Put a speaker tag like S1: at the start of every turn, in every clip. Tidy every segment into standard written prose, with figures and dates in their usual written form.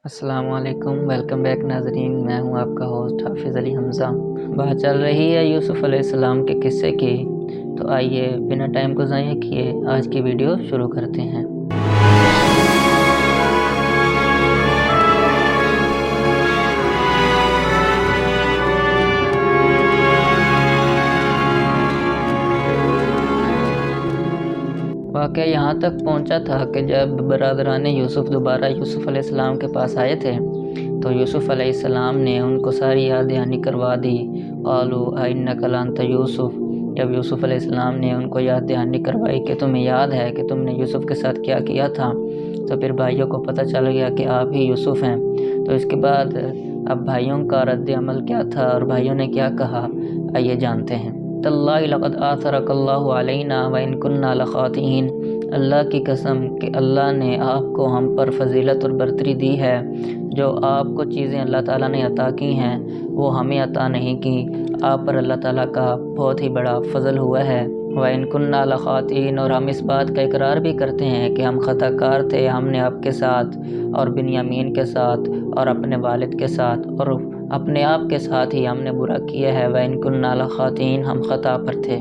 S1: السلام علیکم، welcome back ناظرین، میں ہوں آپ کا ہوسٹ حافظ علی حمزہ۔ بات چل رہی ہے یوسف علیہ السلام کے قصے کی، تو آئیے بنا ٹائم کو ضائع کیے آج کی ویڈیو شروع کرتے ہیں۔ واقعہ یہاں تک پہنچا تھا کہ جب برادران یوسف دوبارہ یوسف علیہ السلام کے پاس آئے تھے تو یوسف علیہ السلام نے ان کو ساری یاد دہانی کروا دی۔ قالوا اِنَّکَ لَأَنْتَ یوسف، جب یوسف علیہ السلام نے ان کو یاد دہانی کروائی کہ تمہیں یاد ہے کہ تم نے یوسف کے ساتھ کیا کیا تھا، تو پھر بھائیوں کو پتہ چل گیا کہ آپ ہی یوسف ہیں۔ تو اس کے بعد اب بھائیوں کا رد عمل کیا تھا اور بھائیوں نے کیا کہا، آئیے جانتے ہیں۔ تاللہ لقد آثرک اللہ علینا وإن کنا لخاطئین، اللہ کی قسم کہ اللہ نے آپ کو ہم پر فضیلت اور برتری دی ہے۔ جو آپ کو چیزیں اللہ تعالیٰ نے عطا کی ہیں وہ ہمیں عطا نہیں کی، آپ پر اللہ تعالیٰ کا بہت ہی بڑا فضل ہوا ہے۔ وإن کنا لخاطئین، اور ہم اس بات کا اقرار بھی کرتے ہیں کہ ہم خطا کار تھے، ہم نے آپ کے ساتھ اور بنیامین کے ساتھ اور اپنے والد کے ساتھ اور اپنے آپ کے ساتھ ہی ہم نے برا کیا ہے۔ وإن کنا لخاطئین، ہم خطا پر تھے۔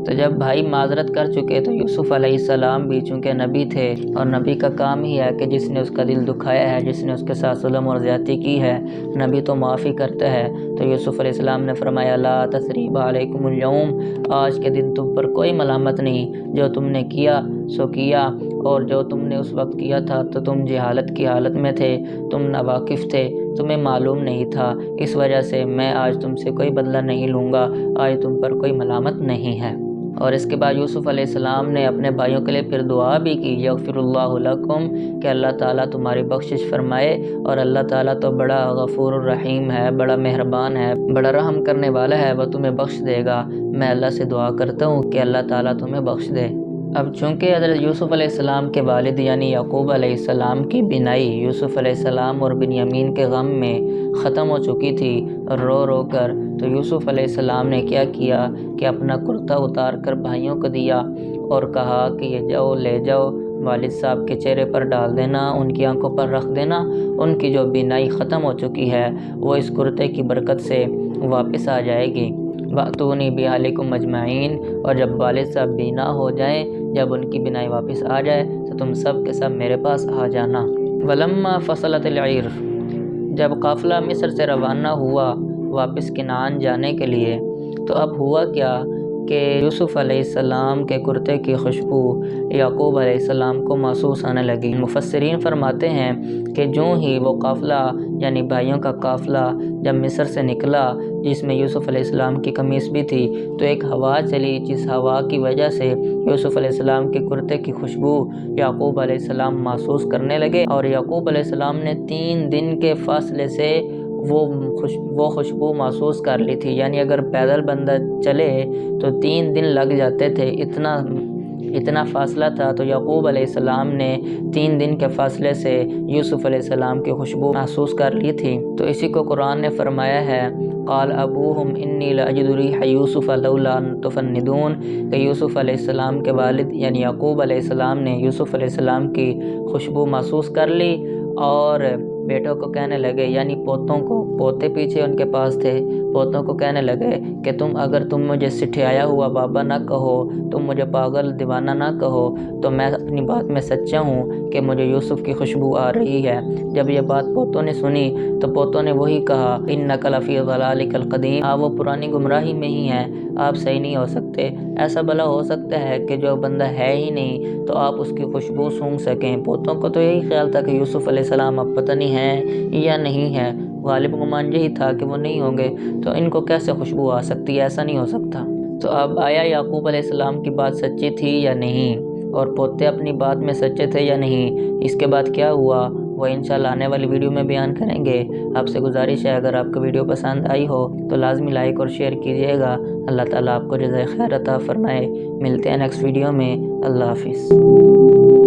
S1: تو جب بھائی معذرت کر چکے تو یوسف علیہ السلام بھی چونکہ نبی تھے اور نبی کا کام ہی ہے کہ جس نے اس کا دل دکھایا ہے، جس نے اس کے ساتھ ظلم اور زیادتی کی ہے، نبی تو معافی کرتا ہے۔ تو یوسف علیہ السلام نے فرمایا لا تثریب علیکم اليوم، آج کے دن تم پر کوئی ملامت نہیں، جو تم نے کیا سو کیا، اور جو تم نے اس وقت کیا تھا تو تم جہالت کی حالت میں تھے، تم ناواقف تھے، تمہیں معلوم نہیں تھا، اس وجہ سے میں آج تم سے کوئی بدلہ نہیں لوں گا، آج تم پر کوئی ملامت نہیں ہے۔ اور اس کے بعد یوسف علیہ السلام نے اپنے بھائیوں کے لیے پھر دعا بھی کی، یغفر اللہ لکم، کہ اللہ تعالیٰ تمہاری بخشش فرمائے، اور اللہ تعالیٰ تو بڑا غفور الرحیم ہے، بڑا مہربان ہے، بڑا رحم کرنے والا ہے، وہ تمہیں بخش دے گا۔ میں اللہ سے دعا کرتا ہوں کہ اللہ تعالیٰ تمہیں بخش دے۔ اب چونکہ حضرت یوسف علیہ السلام کے والد یعنی یعقوب علیہ السلام کی بینائی یوسف علیہ السلام اور بنیامین کے غم میں ختم ہو چکی تھی رو رو کر، تو یوسف علیہ السلام نے کیا کیا کہ اپنا کرتا اتار کر بھائیوں کو دیا اور کہا کہ یہ جاؤ لے جاؤ، والد صاحب کے چہرے پر ڈال دینا، ان کی آنکھوں پر رکھ دینا، ان کی جو بینائی ختم ہو چکی ہے وہ اس کرتے کی برکت سے واپس آ جائے گی۔ وَأْتُونِي بِأَهْلِكُمْ أَجْمَعِينَ، اور جب والد صاحب بینا ہو جائیں، جب ان کی بینائی واپس آ جائے تو تم سب کے سب میرے پاس آ جانا۔ وَلَمَّا فَصَلَتِ الْعِيرُ، جب قافلہ مصر سے روانہ ہوا واپس کنعان جانے کے لیے، تو اب ہوا کیا کہ یوسف علیہ السلام کے کرتے کی خوشبو یعقوب علیہ السلام کو محسوس آنے لگی۔ مفسرین فرماتے ہیں کہ جو ہی وہ قافلہ یعنی بھائیوں کا قافلہ جب مصر سے نکلا، جس میں یوسف علیہ السلام کی قمیص بھی تھی، تو ایک ہوا چلی، جس ہوا کی وجہ سے یوسف علیہ السلام کے کرتے کی خوشبو یعقوب علیہ السلام محسوس کرنے لگے، اور یعقوب علیہ السلام نے 3 دن کے فاصلے سے وہ خوشبو محسوس کر لی تھی، یعنی اگر پیدل بندہ چلے تو 3 دن لگ جاتے تھے، اتنا فاصلہ تھا۔ تو یعقوب علیہ السلام نے 3 دن کے فاصلے سے یوسف علیہ السلام کی خوشبو محسوس کر لی تھی۔ تو اسی کو قرآن نے فرمایا ہے قال ابوہم انی لاجد ریح یوسف لولا تفندون، کہ یوسف علیہ السلام کے والد یعنی یعقوب علیہ السلام نے یوسف علیہ السلام کی خوشبو محسوس کر لی، اور بیٹوں کو کہنے لگے یعنی پوتوں کو، پوتے پیچھے ان کے پاس تھے، پوتوں کو کہنے لگے کہ اگر تم مجھے سٹھیایا ہوا بابا نہ کہو، تم مجھے پاگل دیوانہ نہ کہو، تو میں اپنی بات میں سچا ہوں کہ مجھے یوسف کی خوشبو آ رہی ہے۔ جب یہ بات پوتوں نے سنی تو پوتوں نے وہی کہا انک لفی ضلالک القدیم، آپ وہ پرانی گمراہی میں ہی ہیں، آپ صحیح نہیں ہو سکتے، ایسا بھلا ہو سکتا ہے کہ جو بندہ ہے ہی نہیں تو آپ اس کی خوشبو سونگھ سکیں۔ پوتوں کو تو یہی خیال تھا کہ یوسف علیہ السلام اب پتہ نہیں ہے یا نہیں ہے، غالب گمان یہی تھا کہ وہ نہیں ہوں گے، تو ان کو کیسے خوشبو آ سکتی ہے، ایسا نہیں ہو سکتا۔ تو اب آیا یعقوب علیہ السلام کی بات سچی تھی یا نہیں، اور پوتے اپنی بات میں سچے تھے یا نہیں، اس کے بعد کیا ہوا وہ انشاءاللہ آنے والی ویڈیو میں بیان کریں گے۔ آپ سے گزارش ہے اگر آپ کو ویڈیو پسند آئی ہو تو لازمی لائک اور شیئر کیجیے گا۔ اللہ تعالیٰ آپ کو جزائے خیر عطا فرمائے۔ ملتے ہیں نیکسٹ ویڈیو میں، اللہ حافظ۔